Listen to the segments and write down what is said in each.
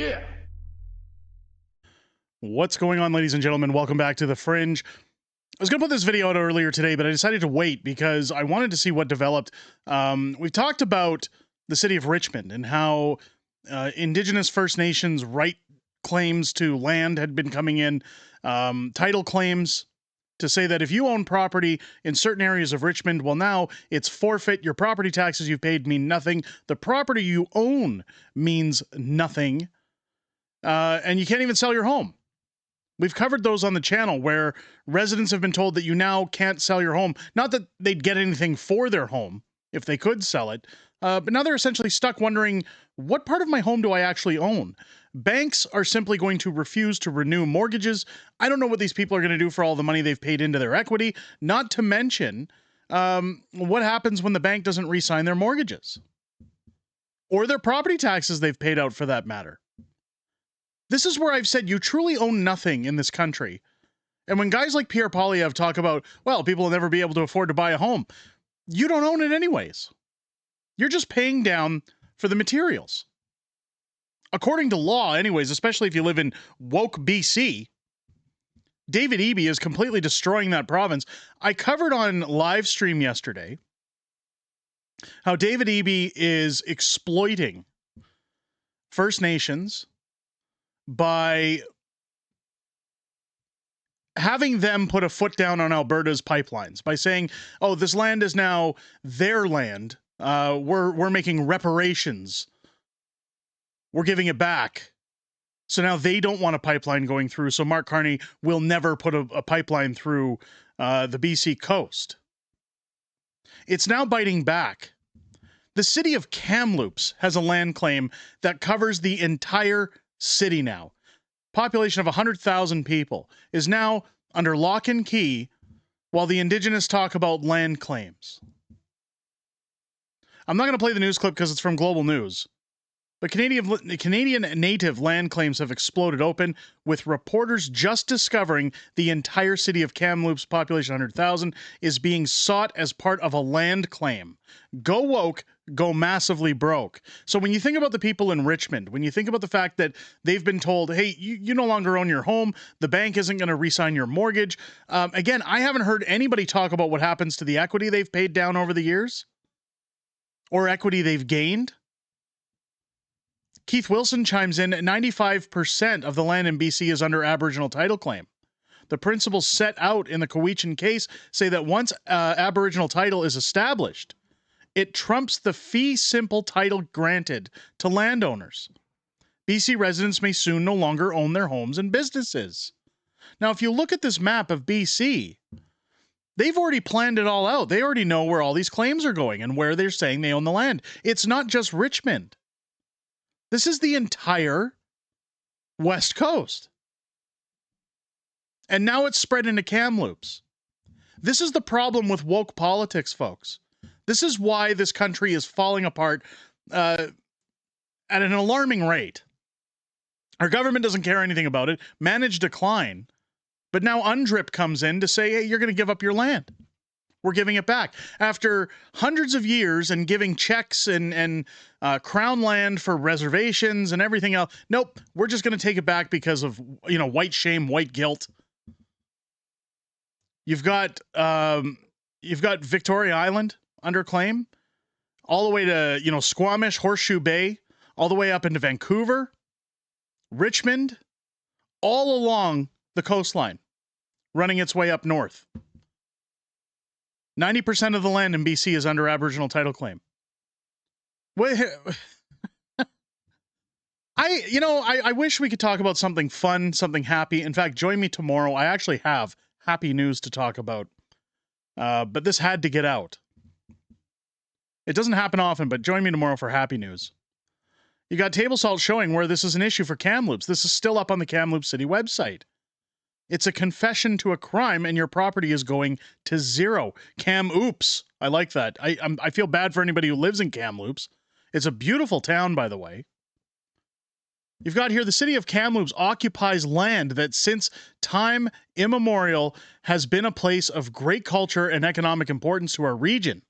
Yeah. What's going on, ladies and gentlemen? Welcome back to The Fringe. I was going to put this video out earlier today, but I decided to wait because I wanted to see what developed. We've talked about the city of Richmond and how Indigenous First Nations right claims to land had been coming in, title claims to say that if you own property in certain areas of Richmond, well, now it's forfeit. Your property taxes you've paid mean nothing. The property you own means nothing. And you can't even sell your home. We've covered those on the channel where residents have been told that you now can't sell your home. Not that they'd get anything for their home if they could sell it, but now they're essentially stuck wondering, what part of my home do I actually own? Banks are simply going to refuse to renew mortgages. I don't know what these people are going to do for all the money they've paid into their equity, not to mention what happens when the bank doesn't re-sign their mortgages or their property taxes they've paid out for that matter. This is where I've said you truly own nothing in this country. And when guys like Pierre talk about, well, people will never be able to afford to buy a home, you don't own it anyways. You're just paying down for the materials. According to law, anyways, especially if you live in woke BC, David Eby is completely destroying that province. I covered on live stream yesterday how David Eby is exploiting First Nations by having them put a foot down on Alberta's pipelines, by saying, oh, this land is now their land. We're making reparations. We're giving it back. So now they don't want a pipeline going through, so Mark Carney will never put a pipeline through the BC coast. It's now biting back. The city of Kamloops has a land claim that covers the entire city now. Population of 100,000 people is now under lock and key while the Indigenous talk about land claims. I'm not going to play the news clip because it's from Global News. But Canadian native land claims have exploded open, with reporters just discovering the entire city of Kamloops, population 100,000, is being sought as part of a land claim. Go woke, go massively broke. So when you think about the people in Richmond, when you think about the fact that they've been told, hey, you no longer own your home, the bank isn't going to re-sign your mortgage. Again, I haven't heard anybody talk about what happens to the equity they've paid down over the years or equity they've gained. Keith Wilson chimes in, 95% of the land in BC is under Aboriginal title claim. The principles set out in the Cowichan case say that once Aboriginal title is established, it trumps the fee simple title granted to landowners. BC residents may soon no longer own their homes and businesses. Now, if you look at this map of BC, they've already planned it all out. They already know where all these claims are going and where they're saying they own the land. It's not just Richmond. This is the entire West Coast. And now it's spread into Kamloops. This is the problem with woke politics, folks. This is why this country is falling apart at an alarming rate. Our government doesn't care anything about it. Managed decline. But now UNDRIP comes in to say, hey, you're going to give up your land. We're giving it back. After hundreds of years and giving checks and crown land for reservations and everything else, nope, we're just going to take it back because of, white shame, white guilt. You've got Victoria Island under claim, all the way to, Squamish, Horseshoe Bay, all the way up into Vancouver, Richmond, all along the coastline, running its way up north. 90% of the land in BC is under Aboriginal title claim. I wish we could talk about something fun, something happy. In fact, join me tomorrow. I actually have happy news to talk about. But this had to get out. It doesn't happen often, but join me tomorrow for happy news. You got table salt showing where this is an issue for Kamloops. This is still up on the Kamloops City website. It's a confession to a crime, and your property is going to zero. Oops. I like that. I feel bad for anybody who lives in Kamloops. It's a beautiful town, by the way. You've got here, the city of Kamloops occupies land that since time immemorial has been a place of great culture and economic importance to our region.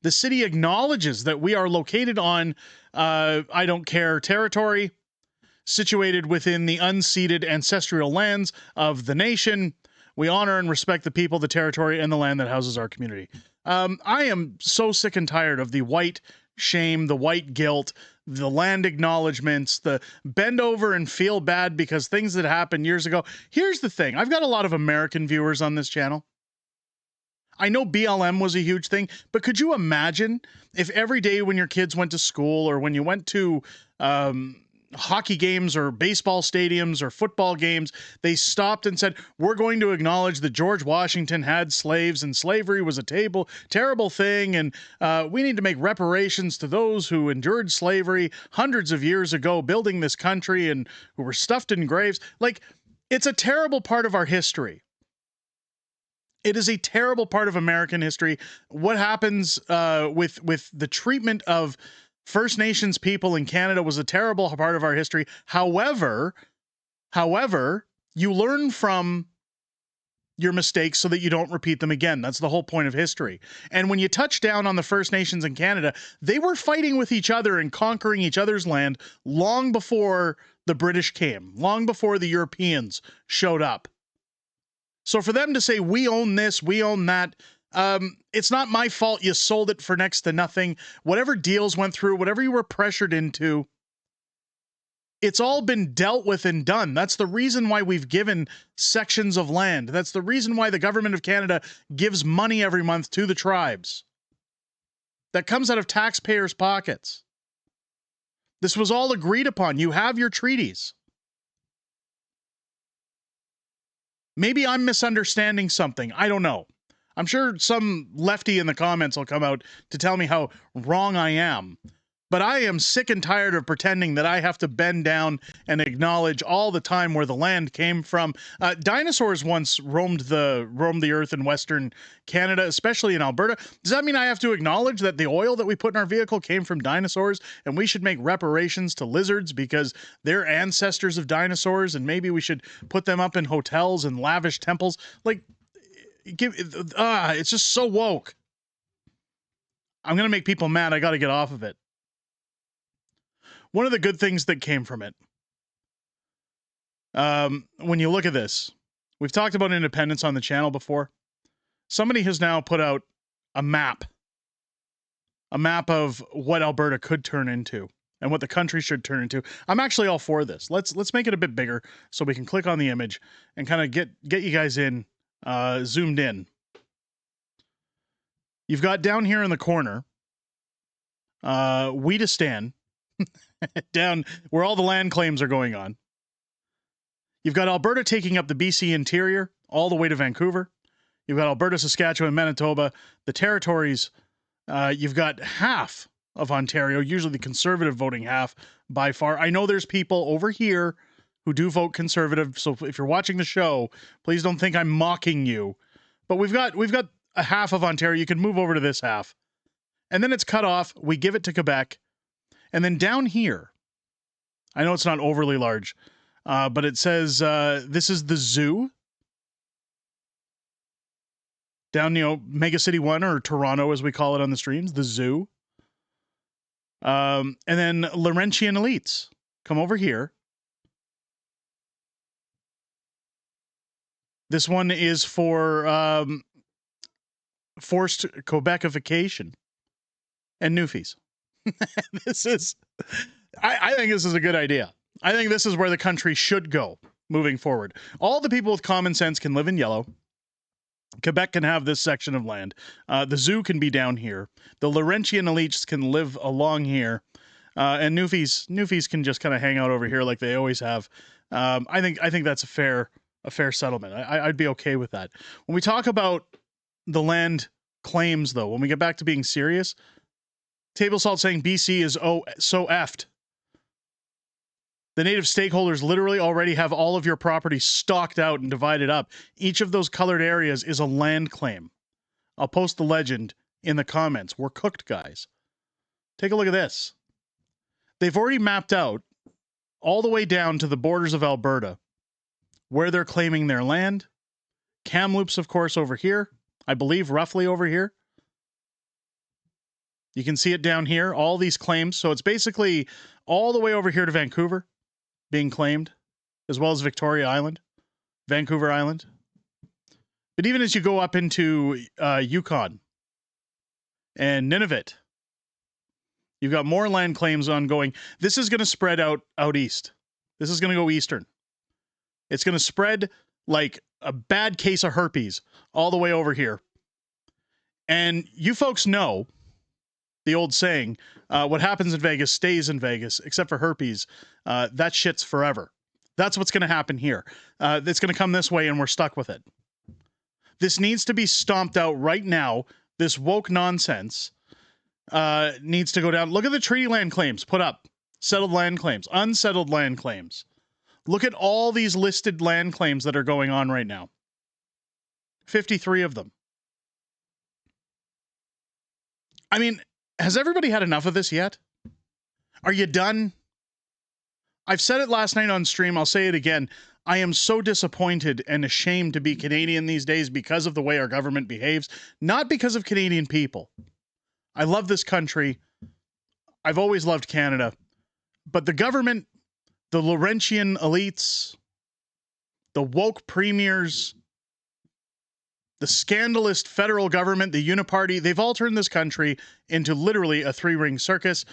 The city acknowledges that we are located on I don't care territory. situated within the unceded ancestral lands of the nation. We honor and respect the people, the territory, and the land that houses our community. I am so sick and tired of the white shame, the white guilt, the land acknowledgements, the bend over and feel bad because things that happened years ago. Here's the thing. I've got a lot of American viewers on this channel. I know BLM was a huge thing, but could you imagine if every day when your kids went to school or when you went to hockey games or baseball stadiums or football games, they stopped and said, we're going to acknowledge that George Washington had slaves and slavery was a terrible thing, and we need to make reparations to those who endured slavery hundreds of years ago, building this country and who were stuffed in graves. Like, it's a terrible part of our history. It is a terrible part of American history. What happens with the treatment of First Nations people in Canada was a terrible part of our history. However, you learn from your mistakes so that you don't repeat them again. That's the whole point of history. And when you touch down on the First Nations in Canada, they were fighting with each other and conquering each other's land long before the British came, long before the Europeans showed up. So for them to say, we own this, we own that, it's not my fault you sold it for next to nothing. Whatever deals went through, whatever you were pressured into, it's all been dealt with and done. That's the reason why we've given sections of land. That's the reason why the government of Canada gives money every month to the tribes. That comes out of taxpayers' pockets. This was all agreed upon. You have your treaties. Maybe I'm misunderstanding something. I don't know. I'm sure some lefty in the comments will come out to tell me how wrong I am. But I am sick and tired of pretending that I have to bend down and acknowledge all the time where the land came from. Dinosaurs once roamed the earth in Western Canada, especially in Alberta. Does that mean I have to acknowledge that the oil that we put in our vehicle came from dinosaurs and we should make reparations to lizards because they're ancestors of dinosaurs and maybe we should put them up in hotels and lavish temples? Like, it's just so woke. I'm going to make people mad. I got to get off of it. One of the good things that came from it, when you look at this, we've talked about independence on the channel before. Somebody has now put out a map of what Alberta could turn into and what the country should turn into. I'm actually all for this. Let's make it a bit bigger so we can click on the image and kind of get you guys in, zoomed in. You've got down here in the corner, Wheatistan, down where all the land claims are going on. You've got Alberta taking up the BC interior all the way to Vancouver. You've got Alberta, Saskatchewan, Manitoba, the territories. You've got half of Ontario, usually the conservative voting half by far. I know there's people over here who do vote conservative, so if you're watching the show, please don't think I'm mocking you. But we've got a half of Ontario. You can move over to this half. And then it's cut off. We give it to Quebec. And then down here, I know it's not overly large, but it says this is the zoo. Down, Mega City 1, or Toronto as we call it on the streams, the zoo. And then Laurentian elites come over here. This one is for forced Quebecification and Newfies. I think this is a good idea. I think this is where the country should go moving forward. All the people with common sense can live in yellow. Quebec can have this section of land. The zoo can be down here. The Laurentian elites can live along here. And Newfies can just kind of hang out over here like they always have. I think that's a fair settlement. I'd be okay with that. When we talk about the land claims, though, when we get back to being serious, Table Salt saying BC is so effed. The native stakeholders literally already have all of your property stalked out and divided up. Each of those colored areas is a land claim. I'll post the legend in the comments. We're cooked, guys. Take a look at this. They've already mapped out all the way down to the borders of Alberta where they're claiming their land. Kamloops, of course, over here. I believe roughly over here. You can see it down here, all these claims. So it's basically all the way over here to Vancouver. being claimed, as well as Victoria Island, Vancouver Island. But even as you go up into Yukon and Nunavut, you've got more land claims ongoing. This is going to spread out east. This is going to go eastern. It's going to spread like a bad case of herpes all the way over here. And you folks know the old saying, what happens in Vegas stays in Vegas, except for herpes. That shit's forever. That's what's going to happen here. It's going to come this way and we're stuck with it. This needs to be stomped out right now. This woke nonsense needs to go down. Look at the treaty land claims put up. Settled land claims, unsettled land claims. Look at all these listed land claims that are going on right now. 53 of them. I mean, has everybody had enough of this yet? Are you done? I've said it last night on stream. I'll say it again. I am so disappointed and ashamed to be Canadian these days because of the way our government behaves, not because of Canadian people. I love this country. I've always loved Canada. But the government, the Laurentian elites, the woke premiers, the scandalous federal government, the uniparty, they've all turned this country into literally a three-ring circus.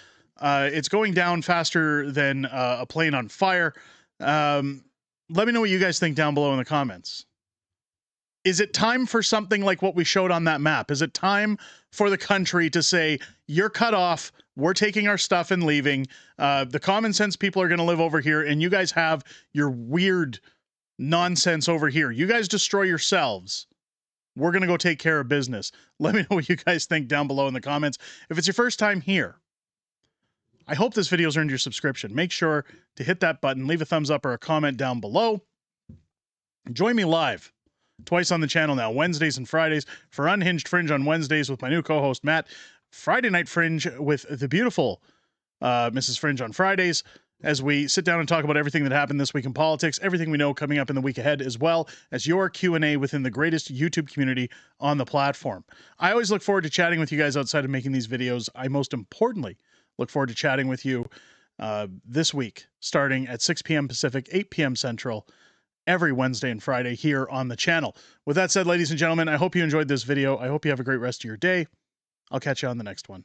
It's going down faster than a plane on fire. Let me know what you guys think down below in the comments. Is it time for something like what we showed on that map? Is it time for the country to say, you're cut off, we're taking our stuff and leaving, the common sense people are going to live over here, and you guys have your weird nonsense over here. You guys destroy yourselves. We're going to go take care of business. Let me know what you guys think down below in the comments. If it's your first time here, I hope this video's earned your subscription. Make sure to hit that button, leave a thumbs up or a comment down below. Join me live twice on the channel now, Wednesdays and Fridays, for Unhinged Fringe on Wednesdays with my new co-host, Matt. Friday Night Fringe with the beautiful Mrs. Fringe on Fridays, as we sit down and talk about everything that happened this week in politics, everything we know coming up in the week ahead, as well as your Q&A within the greatest YouTube community on the platform. I always look forward to chatting with you guys outside of making these videos. I most importantly look forward to chatting with you this week, starting at 6 p.m. Pacific, 8 p.m. Central, every Wednesday and Friday here on the channel. With that said, ladies and gentlemen, I hope you enjoyed this video. I hope you have a great rest of your day. I'll catch you on the next one.